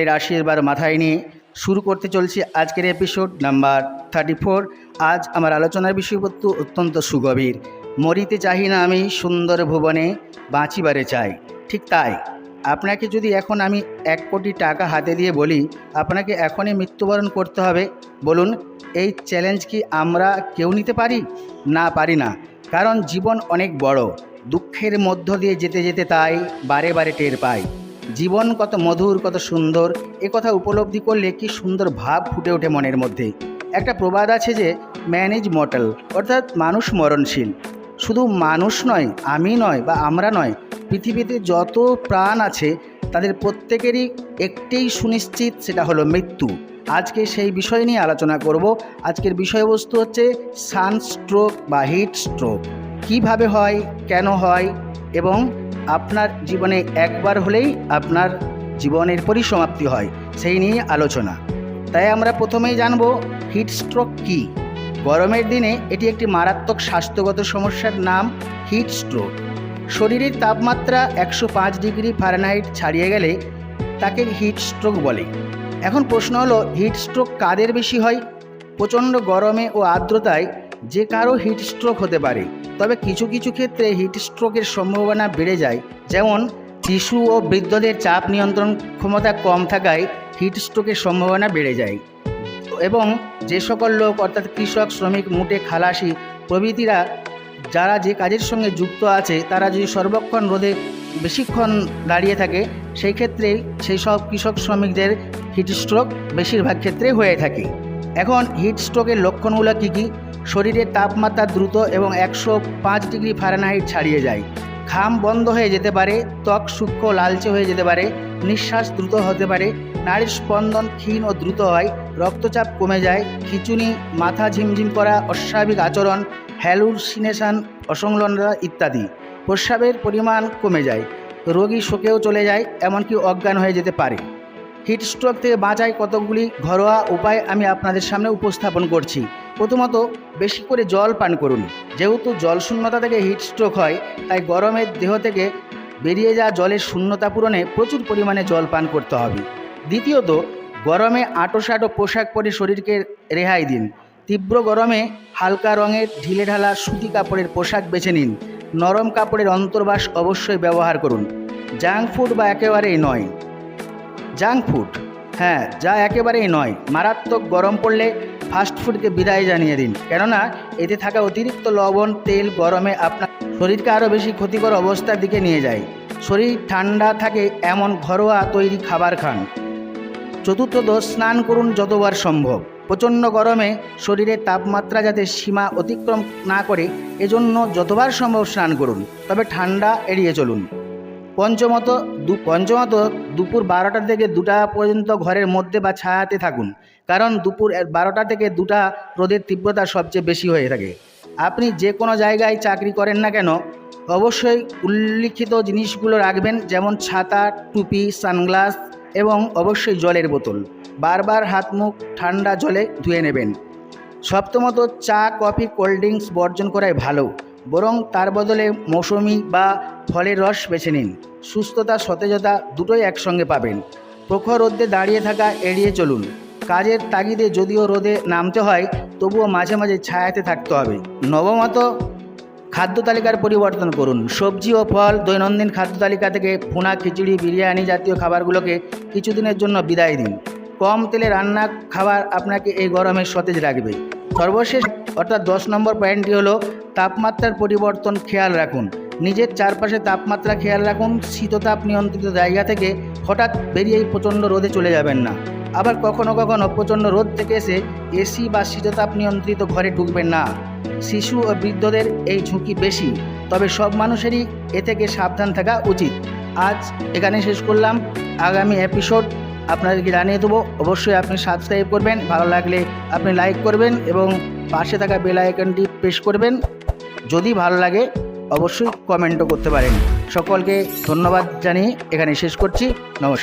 এর আশীর্বাদ মাথায় নিয়ে শুরু করতে চলছি আজকের এপিসোড নাম্বার 34। আজ আমার আলোচনার বিষয়বস্তু অত্যন্ত সুগভীর। মরিতে চাহি না আমি, সুন্দর ভুবনে বাঁচিবারে চাই। ঠিক তাই, আপনাকে যদি এখন আমি 1 কোটি টাকা হাতে দিয়ে বলি আপনাকে এখনই মৃত্যুবরণ করতে হবে, বলুন এই চ্যালেঞ্জ কি আমরা কেউ নিতে পারি? না, পারি না। কারণ জীবন অনেক বড়, দুঃখের মধ্য দিয়ে যেতে যেতে তাই বারে বারে টের পাই জীবন কত মধুর, কত সুন্দর। এ কথা উপলব্ধি করলে কি সুন্দর ভাব ফুটে ওঠে মনের মধ্যে। একটা প্রবাদ আছে যে ম্যান ইজ মর্টাল, অর্থাৎ মানুষ মরণশীল। শুধু মানুষ নয়, আমি নয় বা আমরা নয়, পৃথিবীতে যত প্রাণ আছে তাদের প্রত্যেকেরই একটাই সুনিশ্চিত, সেটা হলো মৃত্যু। আজকে সেই বিষয় নিয়ে আলোচনা করব। আজকের বিষয়বস্তু হচ্ছে সানস্ট্রোক বা হিট স্ট্রোক। কীভাবে হয়, কেন হয় এবং আপনার জীবনে একবার হলেই আপনার জীবনের পরিসমাপ্তি হয়, সেই নিয়ে আলোচনা। তাই আমরা প্রথমেই জানব হিট স্ট্রোক কী। গরমের দিনে এটি একটি মারাত্মক স্বাস্থ্যগত সমস্যার নাম হিট স্ট্রোক। শরীরের তাপমাত্রা 105 ডিগ্রি ফারেনহাইট ছাড়িয়ে গেলে তাকে হিট স্ট্রোক বলে। এখন প্রশ্ন হলো, হিট স্ট্রোক কাদের বেশি হয়? প্রচণ্ড গরমে ও আর্দ্রতায় যে কারো হিট স্ট্রোক হতে পারে, তবে কিছু কিছু ক্ষেত্রে হিট স্ট্রোকের সম্ভাবনা বেড়ে যায়। যেমন শিশু ও বৃদ্ধদের চাপ নিয়ন্ত্রণ ক্ষমতা কম থাকায় হিট স্ট্রোকের সম্ভাবনা বেড়ে যায়। এবং যে সকল লোক অর্থাৎ কৃষক, শ্রমিক, মুটে খালাসি প্রভৃতিরা যারা যে কাজের সঙ্গে যুক্ত আছে তারা যদি সর্বক্ষণ রোদে বেশিক্ষণ দাঁড়িয়ে থাকে, সেই ক্ষেত্রে সেই সব কৃষক শ্রমিকদের হিট স্ট্রোক বেশিরভাগ ক্ষেত্রে হয়ে থাকে। এখন হিট স্ট্রোকের লক্ষণগুলো কী কী? শরীরের তাপমাত্রা দ্রুত এবং 105 ডিগ্রি ফারেনহাইট ছাড়িয়ে যায়। ঘাম বন্ধ হয়ে যেতে পারে, ত্বক সূক্ষ্ম লালচে হয়ে যেতে পারে, নিঃশ্বাস দ্রুত হতে পারে, নাড়ির স্পন্দন ক্ষীণ ও দ্রুত হয়, রক্তচাপ কমে যায়, খিঁচুনি, মাথা ঝিমঝিম করা, অস্বাভাবিক আচরণ, হ্যালুসিনেশন, অসংলনতা ইত্যাদি। প্রস্রাবের পরিমাণ কমে যায়, রোগী শোকেও চলে যায়, এমনকি অজ্ঞান হয়ে যেতে পারে। হিট স্ট্রোক থেকে বাঁচায় কতগুলি ঘরোয়া উপায় আমি আপনাদের সামনে উপস্থাপন করছি। প্রথমত, বেশি করে জল পান করুন। যেহেতু জল শূন্যতা থেকে হিট স্ট্রোক হয়, তাই গরমের দেহ থেকে বেরিয়ে যাওয়া জলের শূন্যতা পূরণে প্রচুর পরিমাণে জল পান করতে হবে। দ্বিতীয়ত, গরমে আঁটোসাঁটো পোশাক পরে শরীরকে রেহাই দিন। তীব্র গরমে হালকা রঙের ঢিলেঢালা সুতি কাপড়ের পোশাক বেছে নিন। নরম কাপড়ের অন্তর্বাস অবশ্যই ব্যবহার করুন। জাঙ্ক ফুড বা একেবারেই নয়। জাঙ্ক ফুড, হ্যাঁ, যা একেবারেই নয়। মারাত্মক গরম পড়লে ফাস্ট ফুডকে বিদায় জানিয়ে দিন, কেননা এতে থাকা অতিরিক্ত লবণ, তেল গরমে আপনার শরীরকে আরও বেশি ক্ষতিকর অবস্থার দিকে নিয়ে যায়। শরীর ঠান্ডা থাকে এমন ঘরোয়া তৈরি খাবার খান। চতুর্থত, স্নান করুন যতবার সম্ভব। প্রচণ্ড গরমে শরীরের তাপমাত্রা যাতে সীমা অতিক্রম না করে, এজন্য যতবার সম্ভব স্নান করুন, তবে ঠান্ডা এড়িয়ে চলুন। পঞ্চমত, দুপুর 12টা থেকে 2টা পর্যন্ত ঘরের মধ্যে বা ছায়াতে থাকুন, কারণ দুপুর 12টা থেকে 2টা রোদের তীব্রতা সবচেয়ে বেশি হয়ে থাকে। আপনি যে কোনো জায়গায় চাকরি করেন না কেন, অবশ্যই উল্লিখিত জিনিসগুলো রাখবেন, যেমন ছাতা, টুপি, সানগ্লাস এবং অবশ্যই জলের বোতল। বারবার হাত মুখ ঠান্ডা জলে ধুয়ে নেবেন। সপ্তমত, চা, কফি, কোল্ড ড্রিঙ্কস বর্জন করাই ভালো, বরং তার বদলে মৌসুমি বা ফলের রস বেছে নিন। সুস্থতা, সতেজতা দুটোই একসঙ্গে পাবেন। প্রখর রোদে দাঁড়িয়ে থাকা এড়িয়ে চলুন। কাজের তাগিদে যদিও রোদে নামতে হয়, তবুও মাঝে মাঝে ছায়াতে থাকতে হবে। নবমত, খাদ্য তালিকার পরিবর্তন করুন। সবজি ও ফল দৈনন্দিন খাদ্য তালিকা থেকে ভুনা, খিচুড়ি, বিরিয়ানি জাতীয় খাবারগুলোকে কিছুদিনের জন্য বিদায় দিন। কম তেলে রান্না খাবার আপনাকে এই গরমে সতেজ রাখবে। সর্বশেষ অর্থাৎ 10 নম্বর পয়েন্টটি হলো তাপমাত্রার পরিবর্তন খেয়াল রাখুন। নিজের চারপাশে তাপমাত্রা খেয়াল রাখুন। শীততাপ নিয়ন্ত্রিত জায়গা থেকে হঠাৎ বেরিয়েই প্রচণ্ড রোদে চলে যাবেন না। আবার কখনো কখনো প্রচণ্ড রোদ থেকে এসে এসি বা শীততাপ নিয়ন্ত্রিত ঘরে ঢুকবেন না। শিশু ও বৃদ্ধদের এই ঝুঁকি বেশি, তবে সব মানুষেরই এ থেকে সাবধান থাকা উচিত। আজ এখানে শেষ করলাম। আগামী এপিসোড আপনাদেরকে জানিয়ে দেবো। অবশ্যই আপনি সাবস্ক্রাইব করবেন, ভালো লাগলে আপনি লাইক করবেন এবং পাশে থাকা বেল আইকনটি প্রেস করবেন। যদি ভালো লাগে অবশ্যই কমেন্টও করতে পারেন। সকলকে ধন্যবাদ জানিয়ে এখানে শেষ করছি। নমস্কার।